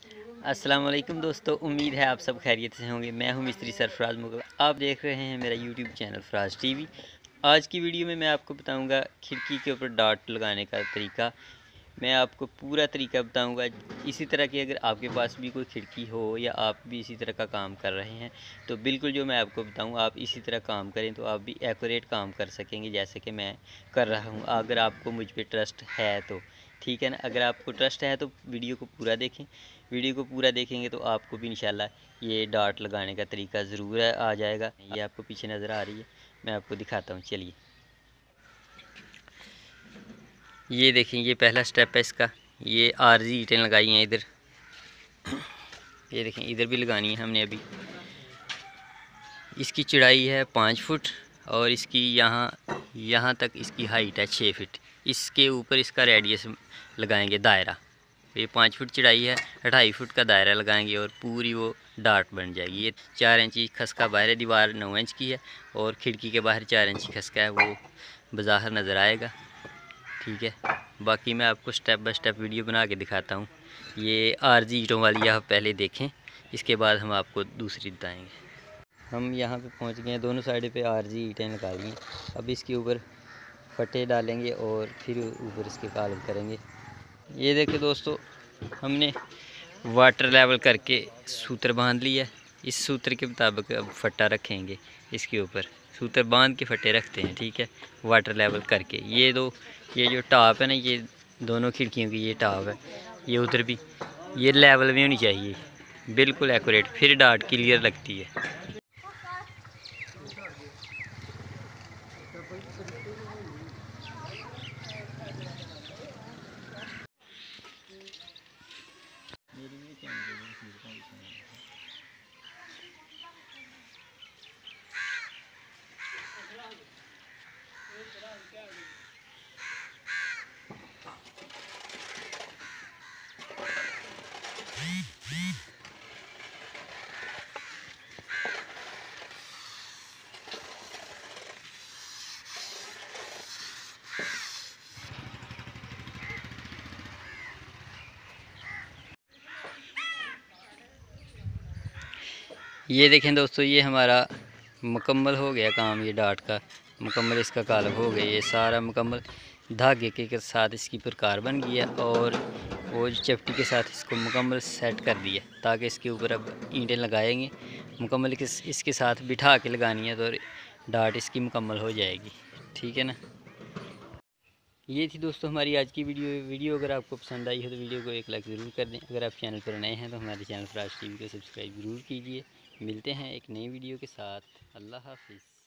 अस्सलाम वालेकुम दोस्तों, उम्मीद है आप सब खैरियत से होंगे। मैं हूं मिस्त्री सरफराज मुगल। आप देख रहे हैं मेरा यूट्यूब चैनल फराज टीवी। आज की वीडियो में मैं आपको बताऊंगा खिड़की के ऊपर डॉट लगाने का तरीका। मैं आपको पूरा तरीका बताऊंगा। इसी तरह की अगर आपके पास भी कोई खिड़की हो या आप भी इसी तरह का काम कर रहे हैं तो बिल्कुल जो मैं आपको बताऊँ आप इसी तरह काम करें तो आप भी एक्यूरेट काम कर सकेंगे जैसे कि मैं कर रहा हूँ। अगर आपको मुझ पर ट्रस्ट है तो ठीक है ना। अगर आपको ट्रस्ट है तो वीडियो को पूरा देखें। वीडियो को पूरा देखेंगे तो आपको भी इंशाल्लाह ये डॉट लगाने का तरीका ज़रूर आ जाएगा। ये आपको पीछे नज़र आ रही है, मैं आपको दिखाता हूँ। चलिए ये देखें, ये पहला स्टेप है इसका। ये आरजी ईंटें लगाई हैं इधर, ये देखें इधर भी लगानी है हमने अभी। इसकी चौड़ाई है 5 फुट और इसकी यहाँ तक इसकी हाइट है 6 फीट। इसके ऊपर इसका रेडियस लगाएंगे दायरा। ये 5 फुट चौड़ाई है, 2.5 फुट का दायरा लगाएंगे और पूरी वो डाट बन जाएगी। ये 4 इंची खसका बाहर है, दीवार 9 इंच की है और खिड़की के बाहर 4 इंची खसका है, वो बाज़ाहिर नज़र आएगा। ठीक है, बाकी मैं आपको स्टेप बाय स्टेप वीडियो बना के दिखाता हूँ। ये आरजी ईंटों वाली आप पहले देखें, इसके बाद हम आपको दूसरी बताएँगे। हम यहाँ पे पहुँच गए हैं, दोनों साइड पे आरजी ईंटें लगा ली हैं। अब इसके ऊपर फटे डालेंगे और फिर ऊपर इसके कालम करेंगे। ये देखिए दोस्तों, हमने वाटर लेवल करके सूत्र बांध लिया। इस सूत्र के मुताबिक अब फट्टा रखेंगे इसके ऊपर। सूत्र बांध के फट्टे रखते हैं, ठीक है, वाटर लेवल करके। ये जो टॉप है ना, ये दोनों खिड़कियों की ये टॉप है, ये उधर भी ये लेवल में होनी चाहिए, बिल्कुल एक्यूरेट, फिर डाट क्लियर लगती है। ये देखें दोस्तों, ये हमारा मुकम्मल हो गया काम। ये डाट का मुकम्मल इसका कालब हो गया, ये सारा मुकम्मल धागे के साथ इसकी प्रकार बन गया और वो चपटी के साथ इसको मुकम्मल सेट कर दिया ताकि इसके ऊपर अब ईंटें लगाएंगे। मुकम्मल इसके साथ बिठा के लगानी है तो डाट इसकी मुकम्मल हो जाएगी। ठीक है ना। ये थी दोस्तों हमारी आज की वीडियो अगर आपको पसंद आई हो तो वीडियो को एक लाइक ज़रूर कर दें। अगर आप चैनल पर नए हैं तो हमारे चैनल फराज टीवी को सब्सक्राइब ज़रूर कीजिए। मिलते हैं एक नई वीडियो के साथ। अल्लाह हाफिज़।